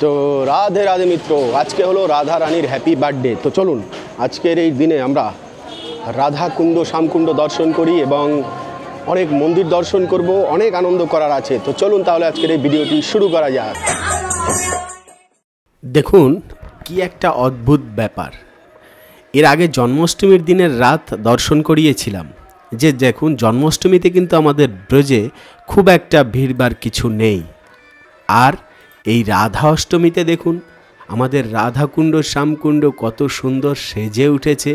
তো রাধে রাধে মিত্র, আজকে হলো রাধা রানীর হ্যাপি বার্থডে। তো চলুন আজকের এই দিনে আমরা রাধাকুণ্ড শ্যামকুণ্ড দর্শন করি এবং অনেক মন্দির দর্শন করব, অনেক আনন্দ করার আছে। তো চলুন তাহলে আজকের এই ভিডিওটি শুরু করা যাক। দেখুন কি একটা অদ্ভুত ব্যাপার। এর আগে জন্মাষ্টমীর দিনের রাত দর্শন করিয়েছিলাম, যে দেখুন জন্মাষ্টমীতে কিন্তু আমাদের ব্রজে খুব একটা ভিড়ভাড় কিছু নেই। আর এই রাধা অষ্টমীতে দেখুন আমাদের রাধাকুণ্ড শ্যামকুণ্ড কত সুন্দর সেজে উঠেছে,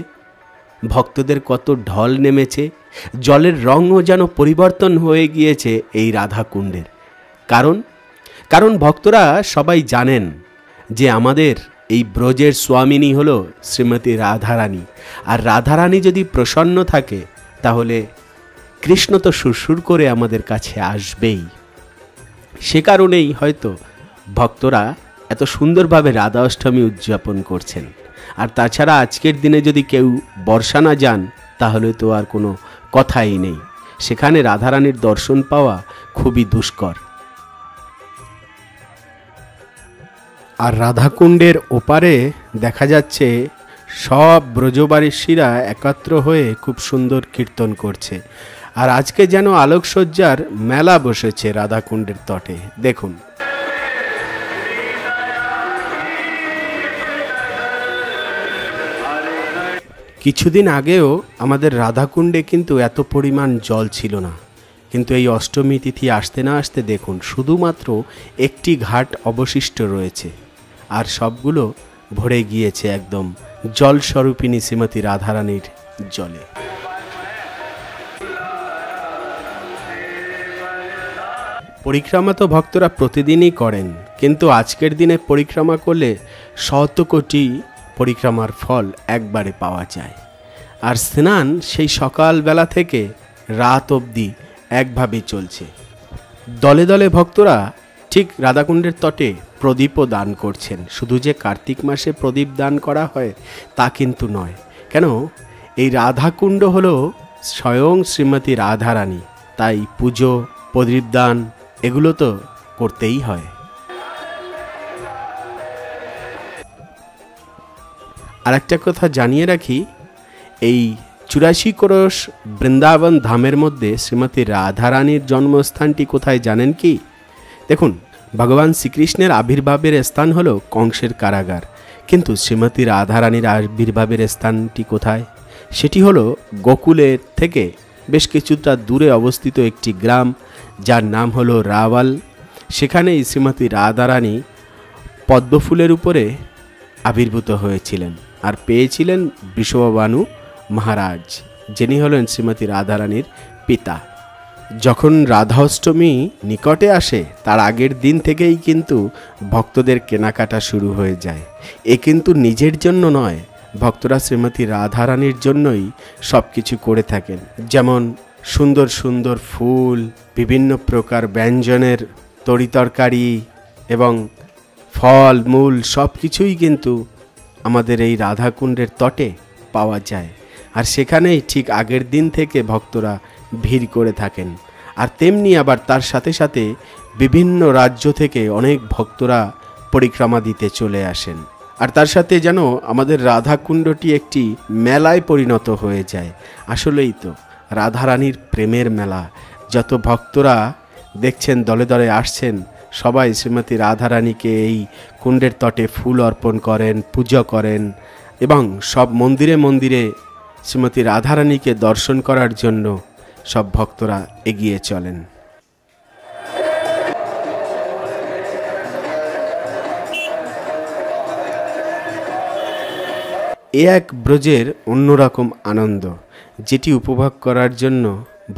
ভক্তদের কত ঢল নেমেছে, জলের রঙও যেন পরিবর্তন হয়ে গিয়েছে এই রাধাকুণ্ডের। কারণ ভক্তরা সবাই জানেন যে আমাদের এই ব্রজের স্বামিনী হলো শ্রীমতী রাধারানী। আর রাধারানী যদি প্রসন্ন থাকে তাহলে কৃষ্ণ তো সুরসুর করে আমাদের কাছে আসবেই। সে কারণেই হয়তো ভক্তরা এত সুন্দরভাবে রাধা অষ্টমী উদযাপন করছেন। আর তাছাড়া আজকের দিনে যদি কেউ বর্ষানা যান তাহলে তো আর কোনো কথাই নেই, সেখানে রাধারানীর দর্শন পাওয়া খুবই দুষ্কর। আর রাধাকুণ্ডের ওপারে দেখা যাচ্ছে সব ব্রজবাসীরা একত্র হয়ে খুব সুন্দর কীর্তন করছে। আর আজকে যেন আলোকসজ্জার মেলা বসেছে রাধাকুণ্ডের তটে। দেখুন কিছুদিন আগেও আমাদের রাধাকুণ্ডে কিন্তু এত পরিমাণ জল ছিল না, কিন্তু এই অষ্টমী তিথি আসতে না আসতে দেখুন শুধুমাত্র একটি ঘাট অবশিষ্ট রয়েছে, আর সবগুলো ভরে গিয়েছে একদম জলস্বরূপিণী শ্রীমতী রাধারানীর জলে। পরিক্রমা তো ভক্তরা প্রতিদিনই করেন, কিন্তু আজকের দিনে পরিক্রমা করলে 100 কোটি পরিক্রমার ফল একবারে পাওয়া যায়। আর স্নান সেই সকালবেলা থেকে রাত অবধি একভাবেই চলছে। দলে দলে ভক্তরা ঠিক রাধাকুণ্ডের তটে প্রদীপও দান করছেন। শুধু যে কার্তিক মাসে প্রদীপ দান করা হয় তা কিন্তু নয়, কেন এই রাধাকুণ্ড হলো স্বয়ং শ্রীমতী রাধারানী, তাই পুজো প্রদীপ দান এগুলো তো করতেই হয়। আর একটা কথা জানিয়ে রাখি, এই 84 ক্রোশ বৃন্দাবন ধামের মধ্যে শ্রীমতী রাধারানীর জন্মস্থানটি কোথায় জানেন কি? দেখুন ভগবান শ্রীকৃষ্ণের আবির্ভাবের স্থান হলো কংসের কারাগার, কিন্তু শ্রীমতী রাধারানীর আবির্ভাবের স্থানটি কোথায়? সেটি হলো গোকুলের থেকে বেশ কিছুটা দূরে অবস্থিত একটি গ্রাম, যার নাম হলো রাওয়াল। সেখানেই শ্রীমতী রাধারানী পদ্মফুলের উপরে আবির্ভূত হয়েছিলেন আর পেয়েছিলেন বৃষভানু মহারাজ, যিনি হলেন শ্রীমতী রাধারানীর পিতা। যখন রাধা অষ্টমী নিকটে আসে তার আগের দিন থেকেই কিন্তু ভক্তদের কেনাকাটা শুরু হয়ে যায়। এ কিন্তু নিজের জন্য নয়, ভক্তরা শ্রীমতী রাধারানীর জন্যই সব কিছু করে থাকেন। যেমন সুন্দর সুন্দর ফুল, বিভিন্ন প্রকার ব্যঞ্জনের তরিতরকারি এবং ফল মূল সব কিছুই কিন্তু আমাদের এই রাধাকুণ্ডের তটে পাওয়া যায়। আর সেখানেই ঠিক আগের দিন থেকে ভক্তরা ভিড় করে থাকেন। আর তেমনি আবার তার সাথে সাথে বিভিন্ন রাজ্য থেকে অনেক ভক্তরা পরিক্রমা দিতে চলে আসেন। আর তার সাথে যেন আমাদের রাধাকুণ্ডটি একটি মেলায় পরিণত হয়ে যায়। আসলেই তো রাধারানীর প্রেমের মেলা। যত ভক্তরা দেখছেন দলে দলে আসছেন, সবাই শ্রীমতী রাধারানীকে এই কুণ্ডের তটে ফুল অর্পণ করেন, পুজো করেন এবং সব মন্দিরে মন্দিরে শ্রীমতী রাধারানীকে দর্শন করার জন্য সব ভক্তরা এগিয়ে চলেন। এ এক ব্রজের অন্যরকম আনন্দ, যেটি উপভোগ করার জন্য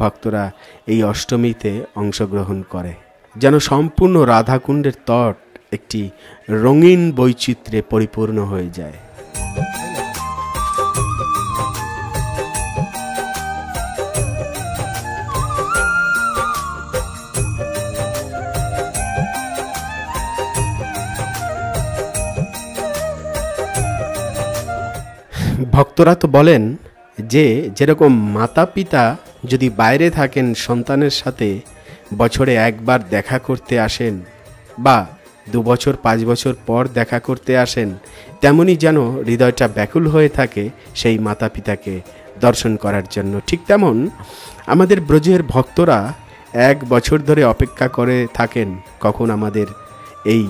ভক্তরা এই অষ্টমীতে অংশগ্রহণ করে। যেন সম্পূর্ণ রাধাকুণ্ডের তট একটি রঙিন বৈচিত্র্যে পরিপূর্ণ হয়ে যায়। ভক্তরা তো বলেন যে যেরকম মাতা পিতা যদি বাইরে থাকেন সন্তানের সাথে বছরে একবার দেখা করতে আসেন বা 2 বছর 5 বছর পর দেখা করতে আসেন, তেমনি যেন হৃদয়টা ব্যাকুল হয়ে থাকে সেই মাতা পিতাকে দর্শন করার জন্য। ঠিক তেমন আমাদের ব্রজের ভক্তরা 1 বছর ধরে অপেক্ষা করে থাকেন কখন আমাদের এই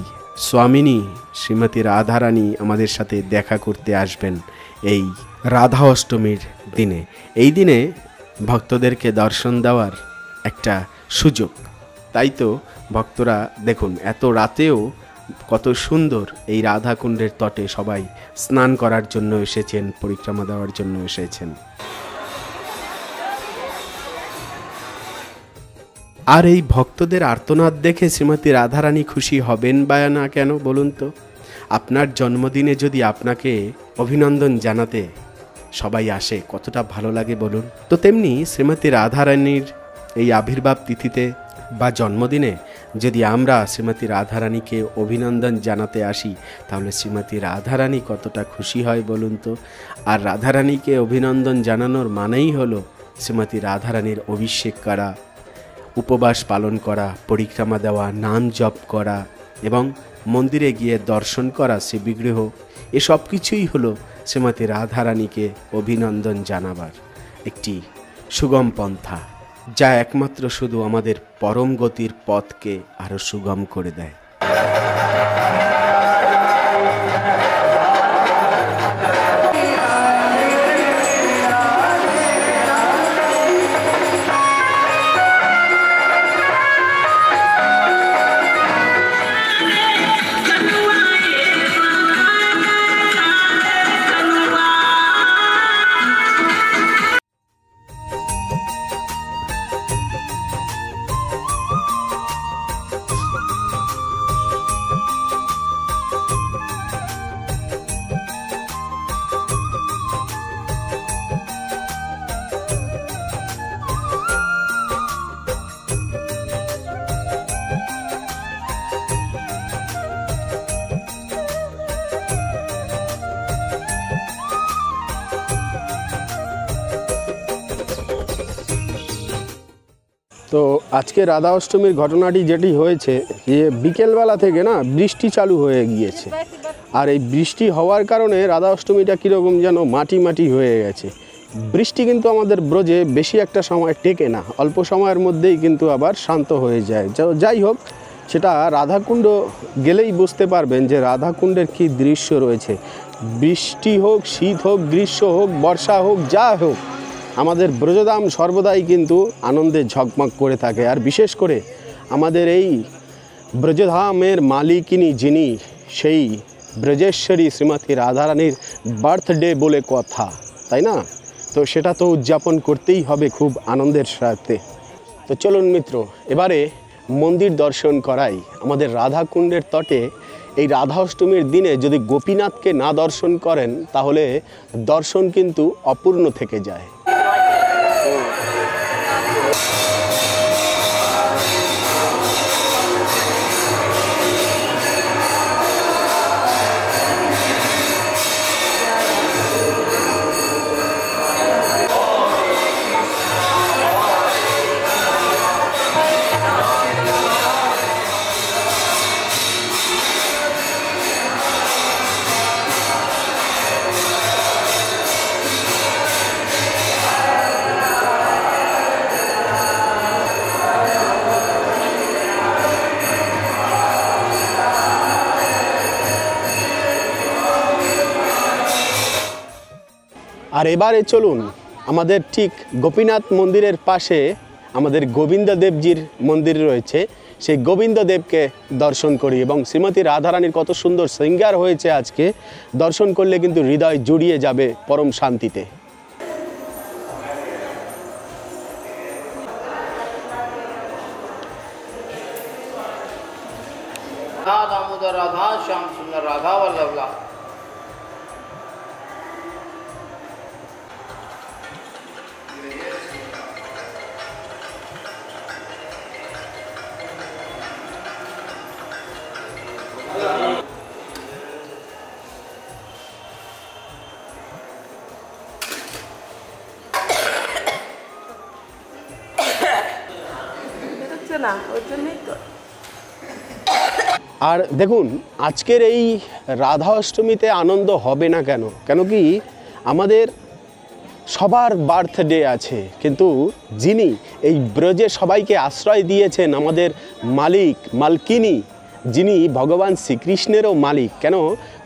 স্বামিনী শ্রীমতী রাধারানী আমাদের সাথে দেখা করতে আসবেন এই রাধা অষ্টমীর দিনে। এই দিনে ভক্তদেরকে দর্শন দেওয়ার একটা সুযোগ। তাই তো ভক্তরা দেখুন এত রাতেও কত সুন্দর এই রাধাকুণ্ডের তটে সবাই স্নান করার জন্য এসেছেন, পরিক্রমা দেওয়ার জন্য এসেছেন। আর এই ভক্তদের আর্তনাদ দেখে শ্রীমতী রাধারানী খুশি হবেন বা না কেন বলুন তো? আপনার জন্মদিনে যদি আপনাকে অভিনন্দন জানাতে সবাই আসে, কতটা ভালো লাগে বলুন তো। তেমনি শ্রীমতী রাধারানীর এই আবির্ভাব তিথিতে বা জন্মদিনে যদি আমরা শ্রীমতী রাধারানীকে অভিনন্দন জানাতে আসি, তাহলে শ্রীমতী রাধারানী কতটা খুশি হয় বলুন তো। আর রাধারানীকে অভিনন্দন জানানোর মানেই হলো শ্রীমতী রাধারানীর অভিষেক করা, উপবাস পালন করা, পরিক্রমা দেওয়া, নাম জপ করা এবং মন্দিরে গিয়ে দর্শন করা শ্রী বিগ্রহ, এসব কিছুই হলো শ্রীমতী রাধারানীকে অভিনন্দন জানাবার একটি সুগম পন্থা, যা একমাত্র শুধু আমাদের পরম গতির পথকে আরও সুগম করে দেয়। তো আজকে রাধা অষ্টমীর ঘটনাটি যেটি হয়েছে, যে বিকেলবেলা থেকে না বৃষ্টি চালু হয়ে গিয়েছে, আর এই বৃষ্টি হওয়ার কারণে রাধা অষ্টমীটা কীরকম যেন মাটি মাটি হয়ে গেছে। বৃষ্টি কিন্তু আমাদের ব্রজে বেশি একটা সময় টেকে না, অল্প সময়ের মধ্যেই কিন্তু আবার শান্ত হয়ে যায়। যাই হোক, সেটা রাধাকুণ্ড গেলেই বুঝতে পারবেন যে রাধাকুণ্ডের কী দৃশ্য রয়েছে। বৃষ্টি হোক, শীত হোক, গ্রীষ্ম হোক, বর্ষা হোক, যা হোক, আমাদের ব্রজধাম সর্বদাই কিন্তু আনন্দে ঝকমক করে থাকে। আর বিশেষ করে আমাদের এই ব্রজধামের মালিকিনী যিনি, সেই ব্রজেশ্বরী শ্রীমতী রাধারানীর বার্থডে বলে কথা, তাই না? তো সেটা তো উদযাপন করতেই হবে খুব আনন্দের সাথে। তো চলুন মিত্র, এবারে মন্দির দর্শন করাই। আমাদের রাধাকুণ্ডের তটে এই রাধা অষ্টমীর দিনে যদি গোপীনাথকে না দর্শন করেন, তাহলে দর্শন কিন্তু অপূর্ণ থেকে যায়। আর এবারে চলুন, আমাদের ঠিক গোপীনাথ মন্দিরের পাশে আমাদের গোবিন্দদেবজির মন্দির রয়েছে, সেই গোবিন্দদেবকে দর্শন করি। এবং শ্রীমতী রাধারানীর কত সুন্দর শৃঙ্গার হয়েছে আজকে, দর্শন করলে কিন্তু হৃদয় জুড়িয়ে যাবে পরম শান্তিতে। राधा दामोदर राधा श्याम सुंदर राधा वल्लभ। না ওই জন্যই তো আর দেখুন আজকের এই রাধা অষ্টমীতে আনন্দ হবে না কেন, কেন কি আমাদের সবার বার্থডে আছে, কিন্তু যিনি এই ব্রজে সবাইকে আশ্রয় দিয়েছেন, আমাদের মালিক মালকিনী, যিনি ভগবান শ্রীকৃষ্ণেরও মালিক, কেন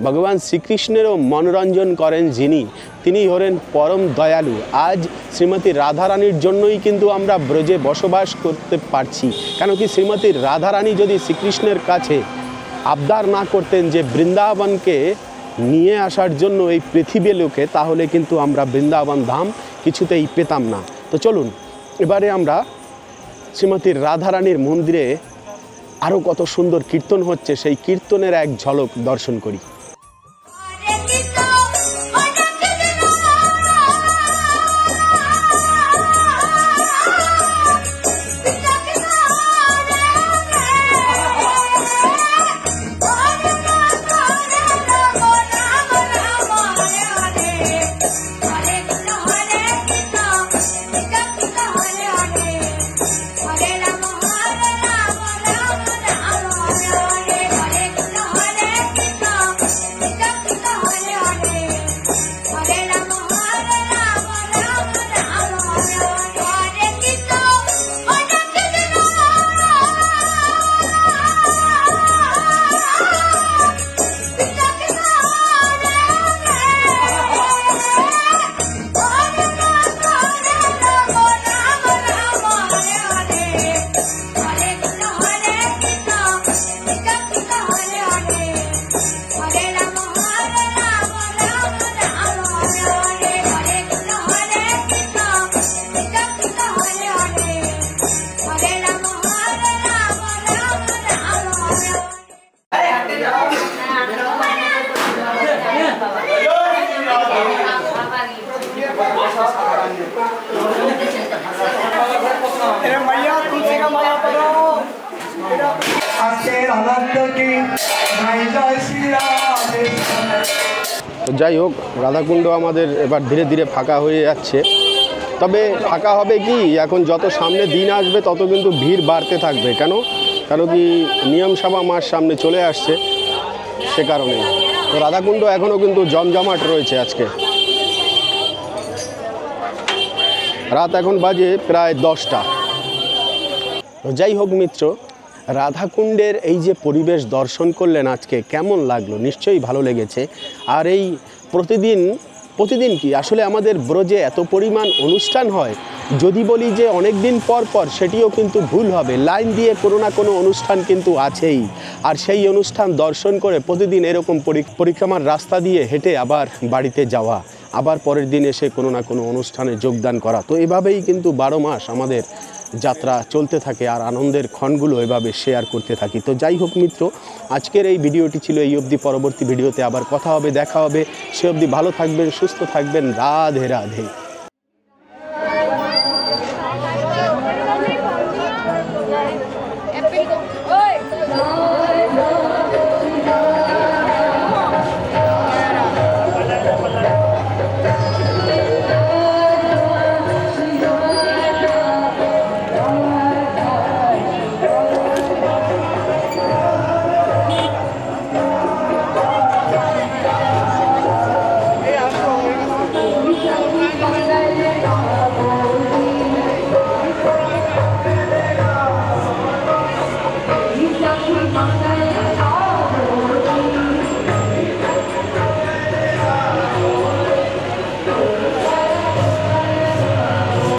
ভগবান শ্রীকৃষ্ণেরও মনোরঞ্জন করেন যিনি, তিনি হলেন পরম দয়ালু। আজ শ্রীমতী রাধারানীর জন্যই কিন্তু আমরা ব্রজে বসবাস করতে পারছি, কেন কি শ্রীমতী রাধারানী যদি শ্রীকৃষ্ণের কাছে আবদার না করতেন যে বৃন্দাবনকে নিয়ে আসার জন্য এই পৃথিবী লোকে, তাহলে কিন্তু আমরা বৃন্দাবন ধাম কিছুতেই পেতাম না। তো চলুন এবারে আমরা শ্রীমতী রাধারানীর মন্দিরে আরও কত সুন্দর কীর্তন হচ্ছে সেই কীর্তনের এক ঝলক দর্শন করি। তো যাই হোক, রাধাকুণ্ড আমাদের এবার ধীরে ধীরে ফাঁকা হয়ে যাচ্ছে। তবে ফাঁকা হবে কি, এখন যত সামনে দিন আসবে তত কিন্তু ভিড় বাড়তে থাকবে। কেন কি নিয়ম সভা মাস সামনে চলে আসছে, সে কারণে। তো রাধাকুণ্ড এখনও কিন্তু জমজমাট রয়েছে। আজকে রাত এখন বাজে প্রায় 10টা। তো যাই হোক মিত্র, রাধাকুণ্ডের এই যে পরিবেশ দর্শন করলেন আজকে, কেমন লাগলো? নিশ্চয়ই ভালো লেগেছে। আর এই প্রতিদিন কি আসলে আমাদের ব্রজে এত পরিমাণ অনুষ্ঠান হয়, যদি বলি যে অনেক দিন পর পর, সেটিও কিন্তু ভুল হবে। লাইন দিয়ে কোনো না কোনো অনুষ্ঠান কিন্তু আছেই, আর সেই অনুষ্ঠান দর্শন করে প্রতিদিন এরকম পরিক্রমার রাস্তা দিয়ে হেঁটে আবার বাড়িতে যাওয়া, আবার পরের দিন এসে কোনো না কোনো অনুষ্ঠানে যোগদান করা। তো এভাবেই কিন্তু 12 মাস আমাদের যাত্রা চলতে থাকে, আর আনন্দের ক্ষণগুলো এভাবে শেয়ার করতে থাকি। তো যাই হোক মিত্র, আজকের এই ভিডিওটি ছিল এই অবধি। পরবর্তী ভিডিওতে আবার কথা হবে, দেখা হবে। সে অবধি ভালো থাকবেন, সুস্থ থাকবেন। রাধে রাধে।